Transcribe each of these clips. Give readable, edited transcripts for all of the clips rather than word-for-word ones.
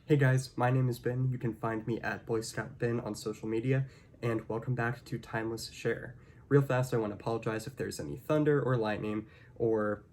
Hey guys, my name is Ben. You can find me at Boy Scout Ben on social media, and welcome back to Timeless Share. Real fast, I want to apologize if there's any thunder or lightning, or,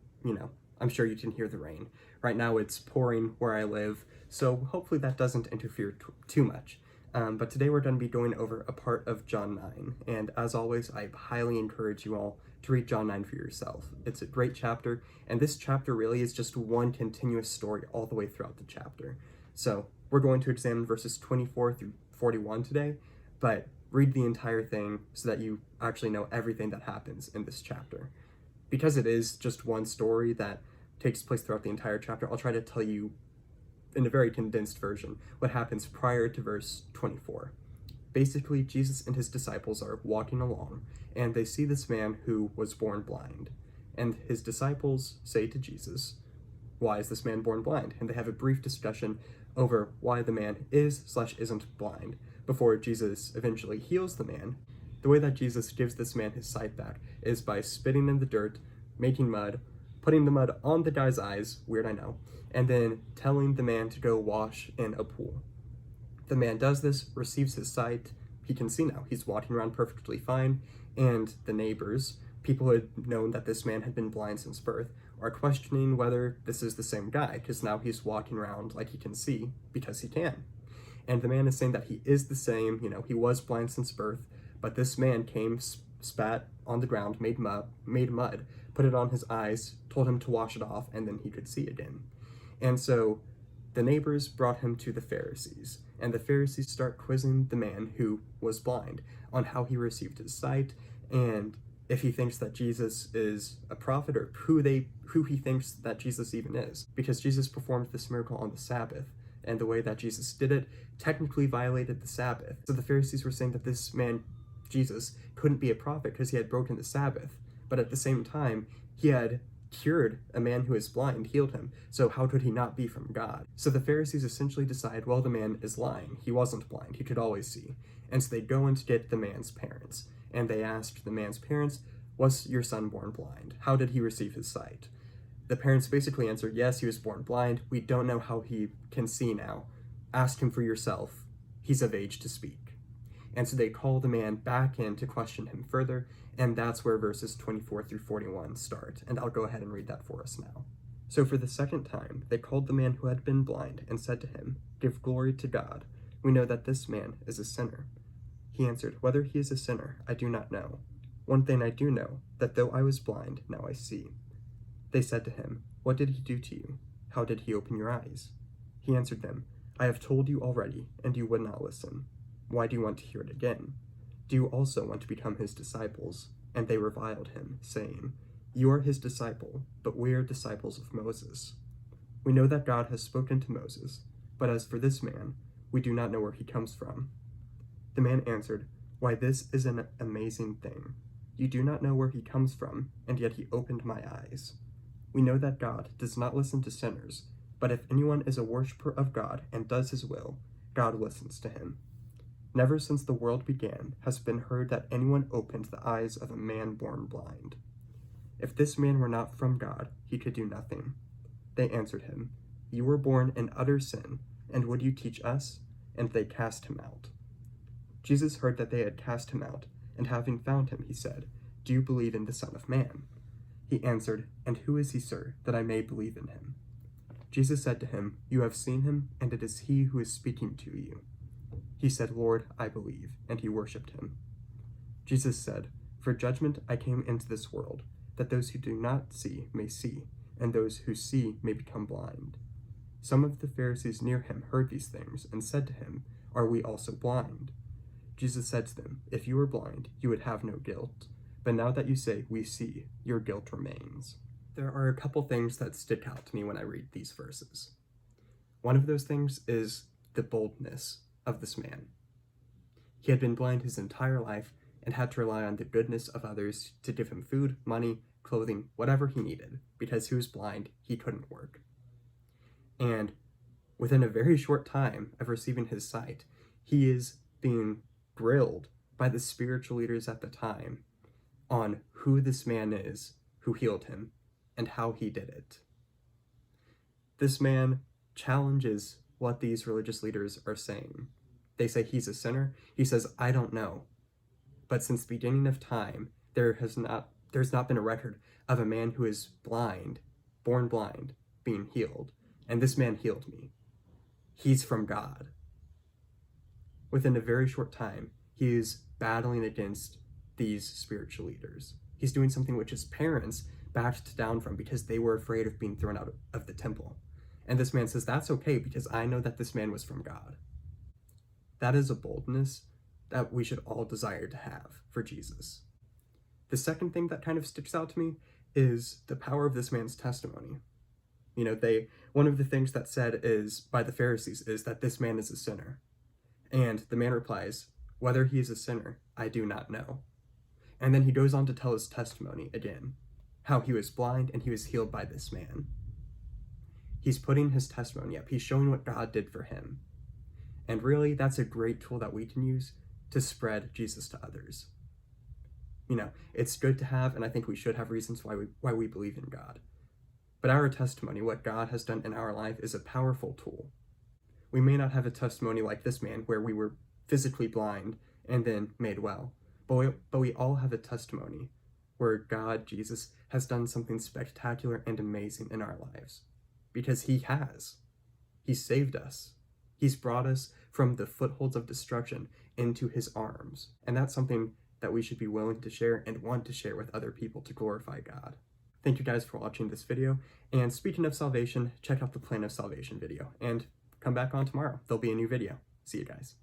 I'm sure you can hear the rain. Right now it's pouring where I live, so hopefully that doesn't interfere too much. But today we're going to be going over a part of John 9, and as always, I highly encourage you all to read John 9 for yourself. It's a great chapter, and this chapter really is just one continuous story all the way throughout the chapter. So we're going to examine verses 24 through 41 today, but read the entire thing so that you actually know everything that happens in this chapter. Because it is just one story that takes place throughout the entire chapter, I'll try to tell you in a very condensed version what happens prior to verse 24. Basically, Jesus and his disciples are walking along, and they see this man who was born blind. And his disciples say to Jesus, "Why is this man born blind?" And they have a brief discussion over why the man is/isn't blind before Jesus eventually heals the man. The way that Jesus gives this man his sight back is by spitting in the dirt, making mud, putting the mud on the guy's eyes, weird I know, and then telling the man to go wash in a pool. The man does this, receives his sight, he can see now, he's walking around perfectly fine, and the neighbors, people who had known that this man had been blind since birth, are questioning whether this is the same guy, because now he's walking around like he can see, because he can. And the man is saying that he is the same, he was blind since birth, but this man came, spat on the ground, made mud, put it on his eyes, told him to wash it off, and then he could see again. And so the neighbors brought him to the Pharisees, and the Pharisees start quizzing the man who was blind on how he received his sight, and if he thinks that Jesus is a prophet, or who he thinks that Jesus even is. Because Jesus performed this miracle on the Sabbath, and the way that Jesus did it technically violated the Sabbath. So the Pharisees were saying that this man, Jesus, couldn't be a prophet because he had broken the Sabbath, but at the same time, he had cured a man who is blind, healed him, so how could he not be from God? So the Pharisees essentially decide, well, the man is lying. He wasn't blind, he could always see. And so they go and get the man's parents, and they asked the man's parents, "Was your son born blind? How did he receive his sight?" The parents basically answered, "Yes, he was born blind. We don't know how he can see now. Ask him for yourself. He's of age to speak." And so they call the man back in to question him further, and that's where verses 24 through 41 start, and I'll go ahead and read that for us now. "So for the second time, they called the man who had been blind and said to him, 'Give glory to God. We know that this man is a sinner.' He answered, 'Whether he is a sinner, I do not know. One thing I do know, that though I was blind, now I see.' They said to him, 'What did he do to you? How did he open your eyes?' He answered them, 'I have told you already, and you would not listen. Why do you want to hear it again? Do you also want to become his disciples?' And they reviled him, saying, 'You are his disciple, but we are disciples of Moses. We know that God has spoken to Moses, but as for this man, we do not know where he comes from.' The man answered, 'Why, this is an amazing thing. You do not know where he comes from, and yet he opened my eyes. We know that God does not listen to sinners, but if anyone is a worshiper of God and does his will, God listens to him. Never since the world began has been heard that anyone opened the eyes of a man born blind. If this man were not from God, he could do nothing.' They answered him, 'You were born in utter sin, and would you teach us?' And they cast him out. Jesus heard that they had cast him out, and having found him, he said, 'Do you believe in the Son of Man?' He answered, 'And who is he, sir, that I may believe in him?' Jesus said to him, 'You have seen him, and it is he who is speaking to you.' He said, 'Lord, I believe,' and he worshipped him. Jesus said, 'For judgment I came into this world, that those who do not see may see, and those who see may become blind.' Some of the Pharisees near him heard these things, and said to him, 'Are we also blind?' Jesus said to them, 'If you were blind, you would have no guilt. But now that you say, we see, your guilt remains.'" There are a couple things that stick out to me when I read these verses. One of those things is the boldness of this man. He had been blind his entire life and had to rely on the goodness of others to give him food, money, clothing, whatever he needed. Because he was blind, he couldn't work. And within a very short time of receiving his sight, he is being grilled by the spiritual leaders at the time on who this man is who healed him and how he did it. This man challenges what these religious leaders are saying. They say he's a sinner. He says, I don't know. But since the beginning of time, there's not been a record of a man who is blind, born blind, being healed. And this man healed me. He's from God. Within a very short time, he is battling against these spiritual leaders. He's doing something which his parents backed down from because they were afraid of being thrown out of the temple. And this man says, that's okay because I know that this man was from God. That is a boldness that we should all desire to have for Jesus. The second thing that kind of sticks out to me is the power of this man's testimony. You know, one of the things that's said is by the Pharisees is that this man is a sinner. And the man replies, whether he is a sinner, I do not know. And then he goes on to tell his testimony again, how he was blind and he was healed by this man. He's putting his testimony up. He's showing what God did for him. And really, that's a great tool that we can use to spread Jesus to others. You know, it's good to have, and I think we should have reasons why we believe in God. But our testimony, what God has done in our life, is a powerful tool. We may not have a testimony like this man where we were physically blind and then made well, but we all have a testimony where God, Jesus, has done something spectacular and amazing in our lives. Because he has. He's saved us. He's brought us from the footholds of destruction into his arms. And that's something that we should be willing to share and want to share with other people to glorify God. Thank you guys for watching this video. And speaking of salvation, check out the Plan of Salvation video and come back on tomorrow. There'll be a new video. See you guys.